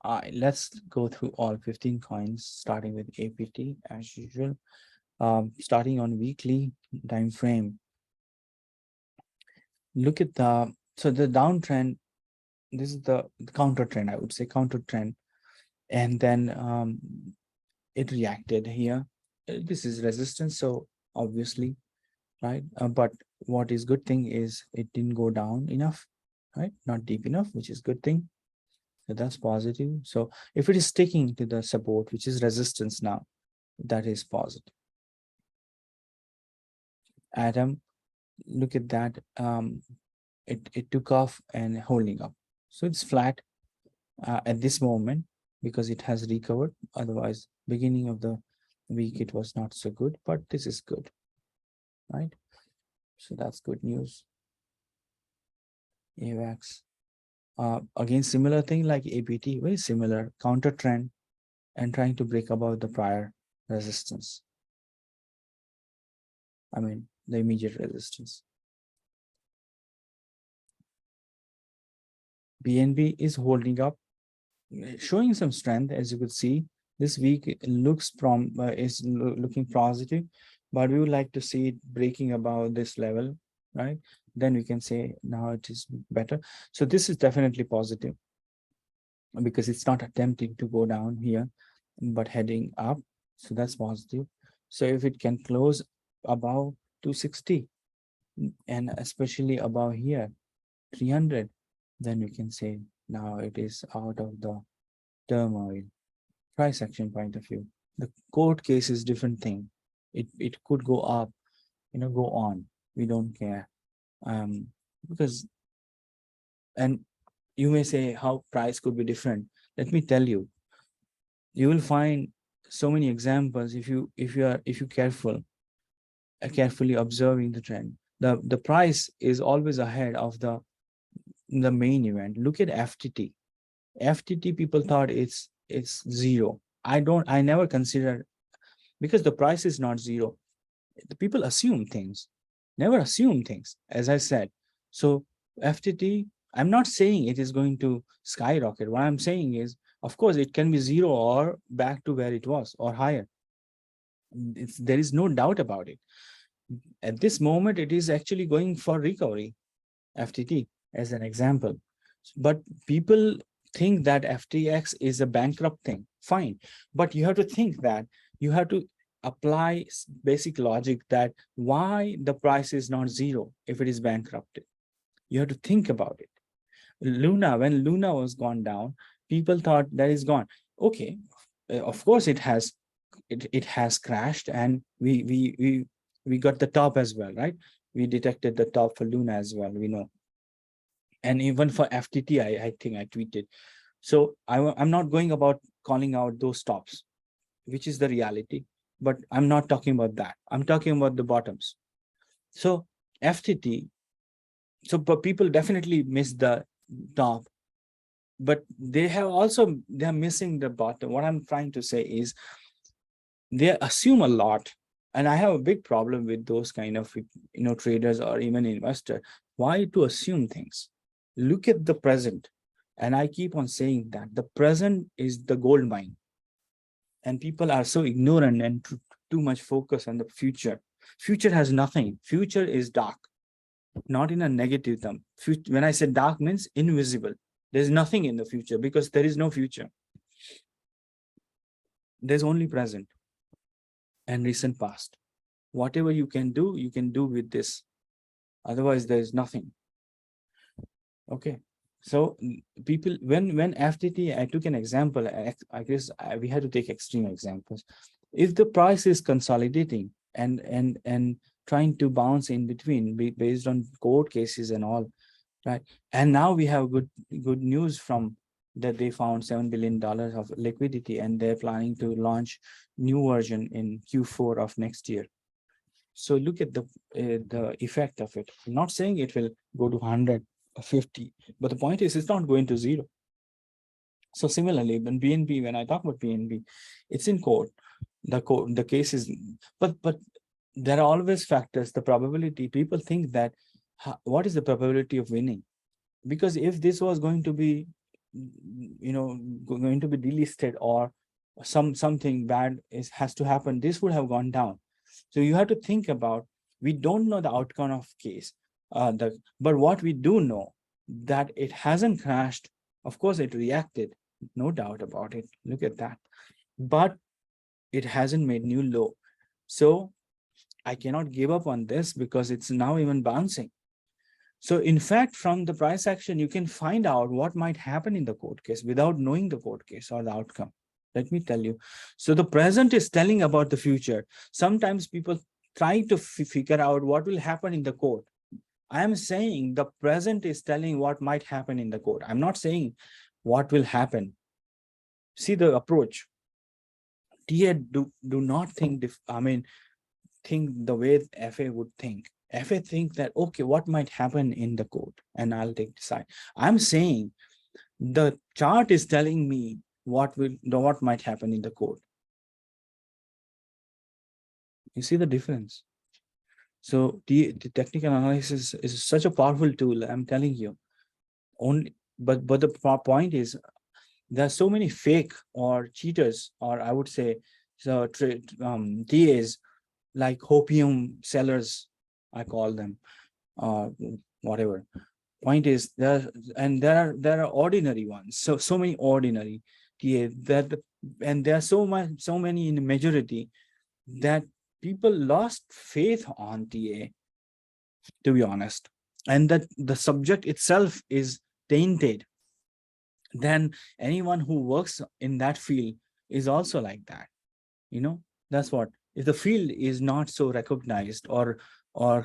Let's go through all 15 coins, starting with APT as usual. Starting on weekly time frame. Look at the downtrend. This is the counter trend, I would say counter trend, and then it reacted here. This is resistance, so obviously, right? But what is good thing is it didn't go down enough, right? Not deep enough, which is good thing. So that's positive. So if it is sticking to the support, which is resistance now, that is positive. Atom, look at that. It took off and holding up. So it's flat at this moment because it has recovered. Otherwise, beginning of the week, it was not so good, but this is good, right? So that's good news. AVAX. Again, similar thing like APT, very similar counter trend and trying to break above the prior resistance. I mean, the immediate resistance. BNB is holding up, showing some strength, as you could see. This week looks looking positive, but we would like to see it breaking above this level, right? Then we can say now it is better. So this is definitely positive because it's not attempting to go down here, but heading up. So that's positive. So if it can close above 260 and especially above here, 300, then we can say now it is out of the turmoil price action point of view. The court case is different thing. It could go up, go on. We don't care. Because and you may say how price could be different. Let me tell you, you will find so many examples if you carefully observing the trend. The price is always ahead of the main event. Look at FTT. FTT people thought it's zero. I never consider, because the price is not zero. The people assume things, never assume things, as I said. So FTT, I'm not saying it is going to skyrocket. What I'm saying is, of course, it can be zero or back to where it was or higher. There is no doubt about it. At this moment, it is actually going for recovery, FTT as an example. But people think that FTX is a bankrupt thing. Fine. But you have to think that you have to apply basic logic that why the price is not zero if it is bankrupted. You have to think about it. When Luna was gone down, people thought that is gone. Okay, of course it has crashed, and we got the top as well, right? We detected the top for Luna as well, we know. And even for FTT, I think I tweeted. So I'm not going about calling out those tops, which is the reality, but I'm not talking about that. I'm talking about the bottoms. So FTT, so but people definitely miss the top, but they're missing the bottom. What I'm trying to say is they assume a lot. And I have a big problem with those kind of traders or even investor. Why to assume things? Look at the present. And I keep on saying that the present is the gold mine. And people are so ignorant and too much focus on the future. Future has nothing. Future is dark, not in a negative term. When I say dark, means invisible. There's nothing in the future because there is no future. There's only present and recent past. Whatever you can do with this. Otherwise, there is nothing. Okay. So people, when FTT, I took an example. I guess we had to take extreme examples. If the price is consolidating and trying to bounce in between based on court cases and all, right? And now we have good news from that they found $7 billion of liquidity, and they're planning to launch new version in Q4 of next year. So look at the effect of it. I'm not saying it will go to 100 or 50, but the point is it's not going to zero. So similarly, when I talk about BNB, it's in court. The case is, but there are always factors. The probability, people think that what is the probability of winning? Because if this was going to be going to be delisted, or something bad has to happen, this would have gone down. So you have to think about, we don't know the outcome of case, but what we do know, that it hasn't crashed. Of course it reacted, no doubt about it, look at that, but it hasn't made new low. So I cannot give up on this because it's now even bouncing. So in fact, from the price action, you can find out what might happen in the court case without knowing the court case or the outcome. Let me tell you. So the present is telling about the future. Sometimes people try to figure out what will happen in the court. I am saying the present is telling what might happen in the court. I'm not saying what will happen. See the approach. TA do not think, think the way FA would think. FA think that, okay, what might happen in the court, and I'll decide. I'm saying the chart is telling me what might happen in the court. You see the difference? So the technical analysis is such a powerful tool, I'm telling you. But the point is, there are so many fake or cheaters, or I would say, so TAs, like hopium sellers, I call them, whatever. Point is, there are ordinary ones. So many ordinary TA and there are so many in the majority, that people lost faith on TA, to be honest, and that the subject itself is tainted. Then anyone who works in that field is also like that. That's what, if the field is not so recognized or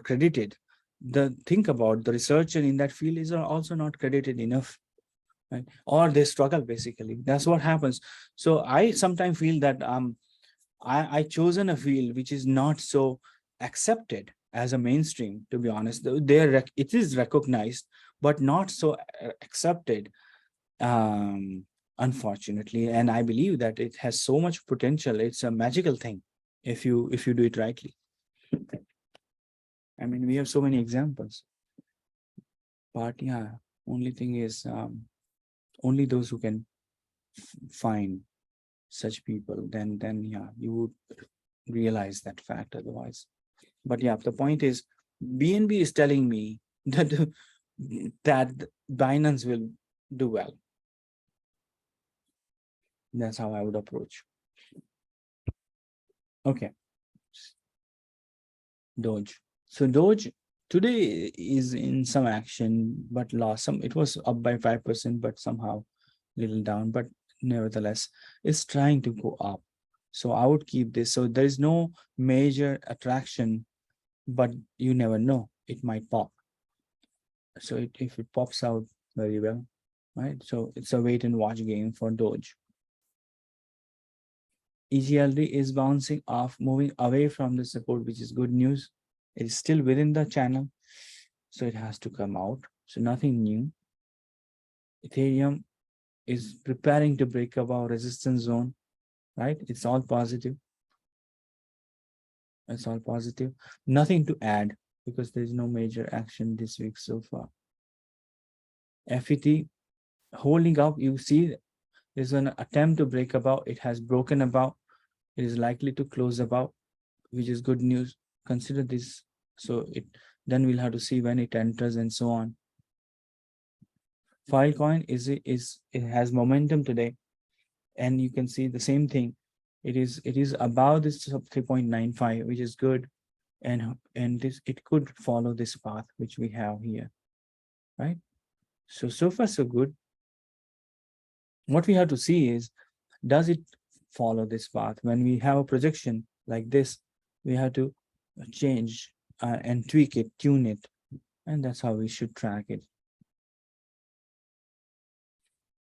credited, think about the researcher in that field is also not credited enough, right? Or they struggle, basically. That's what happens. So I sometimes feel that I chosen a field which is not so accepted as a mainstream, to be honest. It is recognized, but not so accepted, unfortunately. And I believe that it has so much potential. It's a magical thing if you do it rightly. I mean, we have so many examples, but yeah, only thing is, only those who can find such people, then yeah, you would realize that fact otherwise. But yeah, the point is, BNB is telling me that that Binance will do well. That's how I would approach. Okay. Doge. So Doge today is in some action, but lost some. It was up by 5%, but somehow little down. But nevertheless, it's trying to go up. So I would keep this. So there is no major attraction, but you never know. It might pop. So if it pops out very well, right? So it's a wait and watch game for Doge. EGLD is bouncing off, moving away from the support, which is good news. It is still within the channel, so it has to come out. So nothing new. Ethereum is preparing to break above resistance zone, right? It's all positive. It's all positive. Nothing to add because there is no major action this week so far. FET holding up. You see, there's an attempt to break above. It has broken above. It is likely to close above, which is good news. Consider this. So then we'll have to see when it enters and so on. Filecoin it has momentum today, and you can see the same thing. It is above this 3.95, which is good, and it could follow this path which we have here, right? So far so good. What we have to see is, does it follow this path? When we have a projection like this, we have to change and tweak it, tune it, and that's how we should track it.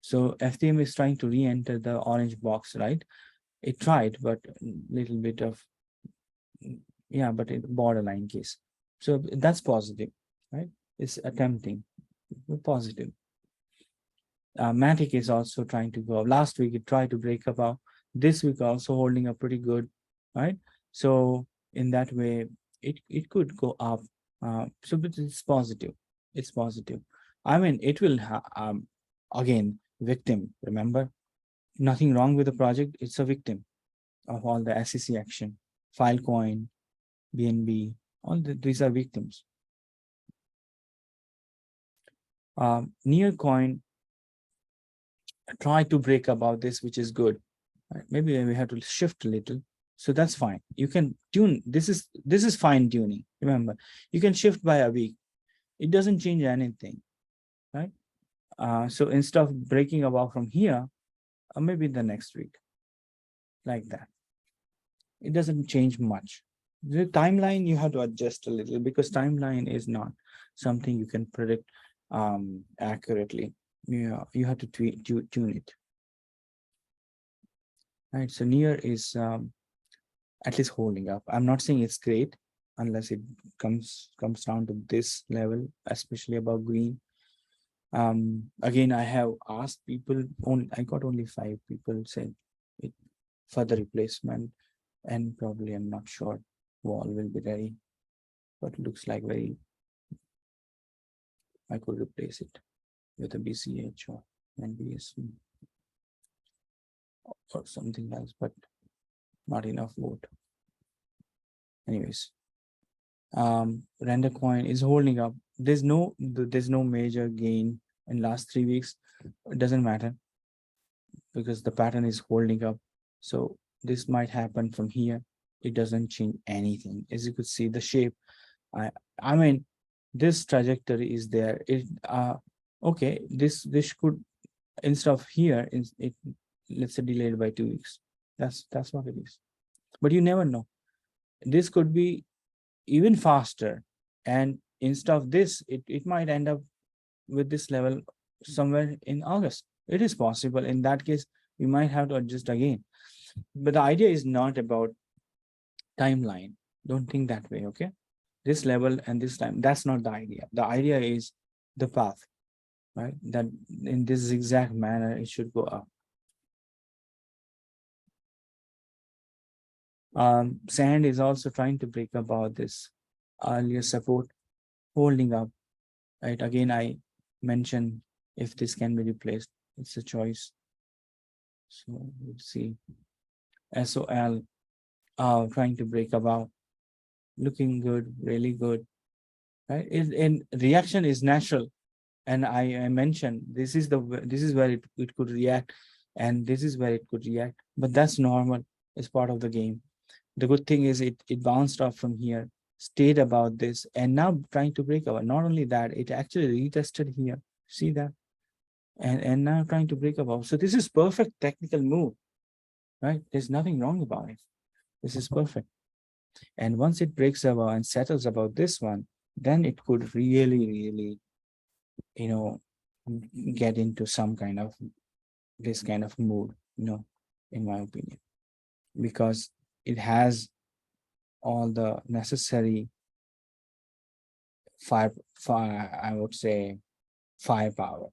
So FTM is trying to re-enter the orange box, right? It tried, but little bit of, yeah, but it borderline case. So that's positive, right? It's attempting, positive. Matic is also trying to go. Last week it tried to break above. This week also holding up pretty good, right? So in that way, it could go up. So but it's positive. It's positive. I mean, it will again, victim. Remember, nothing wrong with the project. It's a victim of all the SEC action. Filecoin, BNB, these are victims. Nearcoin try to break above this, which is good. Right? Maybe we have to shift a little. So that's fine. You can tune. This is fine tuning. Remember, you can shift by a week. It doesn't change anything, right? So instead of breaking above from here, maybe the next week, like that. It doesn't change much. The timeline you have to adjust a little because timeline is not something you can predict accurately. You have to tune it. Right. So near is at least holding up. I'm not saying it's great unless it comes down to this level, especially above green. Again, I have asked people, I got only 5 people saying it further replacement, and probably I'm not sure wall will be ready, but looks like I could replace it with a BCH or NBSC or something else, but not enough vote. Anyways, render coin is holding up. There's no major gain in last 3 weeks. It doesn't matter because the pattern is holding up. So this might happen from here. It doesn't change anything. As you could see, the shape. I mean, this trajectory is there. Okay. This could, instead of here, it let's say delayed by 2 weeks. That's what it is. But you never know. This could be even faster, and instead of this, it might end up with this level somewhere in August. It is possible. In that case, we might have to adjust again. But the idea is not about timeline. Don't think that way, okay? This level and this time, that's not the idea. The idea is the path, right? That in this zigzag manner, it should go up. Sand is also trying to break about this earlier support, holding up, right? Again, I mentioned if this can be replaced, it's a choice. So let's see. SOL trying to break above, looking good, really good, right? In reaction is natural, and I mentioned this is where it could react, and this is where it could react, but that's normal. It's part of the game. The good thing is it bounced off from here, stayed about this, and now trying to break over. Not only that, it actually retested here. See that? And now trying to break above. So this is perfect technical move, right? There's nothing wrong about it. This is perfect. And once it breaks above and settles about this one, then it could really, get into some kind of this kind of mood, in my opinion, because it has all the necessary I would say firepower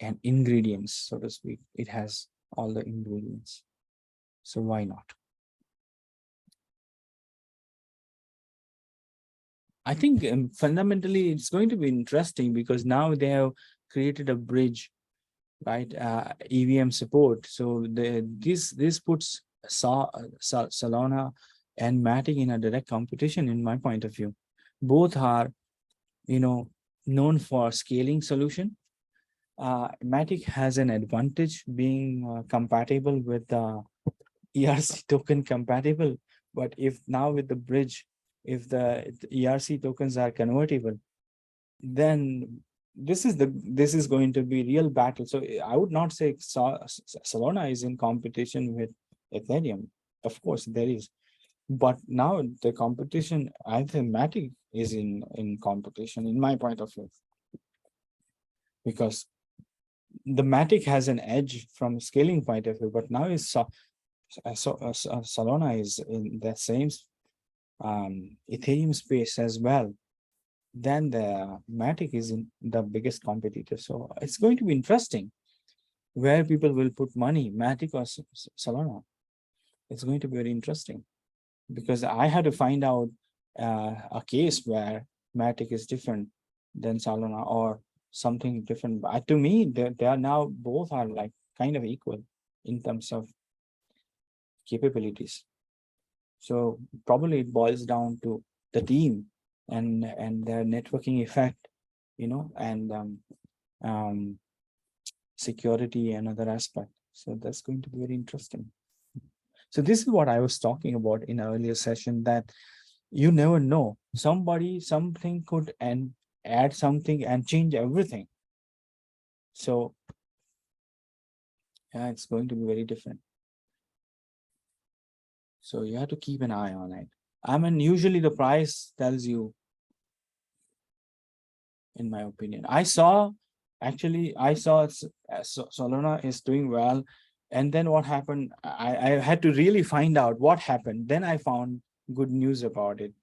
and ingredients, so to speak. It has all the ingredients. So why not? I think fundamentally it's going to be interesting because now they have created a bridge, right? EVM support. So this puts Solana and Matic in a direct competition, in my point of view. Both are, known for scaling solution. Matic has an advantage being compatible with ERC token compatible. But if now with the bridge, if the ERC tokens are convertible, then this is going to be real battle. So I would not say Solana is in competition with Ethereum. Of course there is, but now the competition, I think Matic is in competition, in my point of view, because the Matic has an edge from scaling point of view, but now Solana is in that same Ethereum space as well. Then the Matic is in the biggest competitor. So it's going to be interesting where people will put money, Matic or Solana. It's going to be very interesting because I had to find out a case where Matic is different than Solana, or something different. But to me, they are now both are like kind of equal in terms of capabilities. So probably it boils down to the team and their networking effect, and um, security and other aspect. So that's going to be very interesting. So this is what I was talking about in an earlier session, that you never know. Something could and add something and change everything. So yeah, it's going to be very different. So you have to keep an eye on it. I mean, usually the price tells you, in my opinion. I saw Solana is doing well. And then what happened? I had to really find out what happened. Then I found good news about it.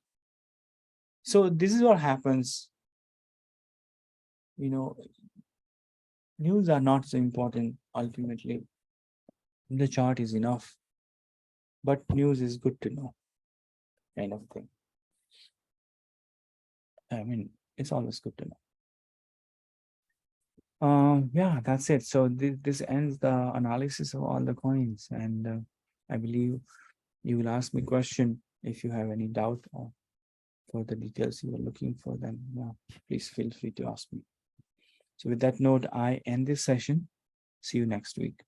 So this is what happens. News are not so important ultimately. The chart is enough, but news is good to know, kind of thing. I mean, it's always good to know. Yeah, that's it. So this ends the analysis of all the coins, and I believe you will ask me question if you have any doubt or further details you are looking for. Then yeah, please feel free to ask me. So with that note, I end this session. See you next week.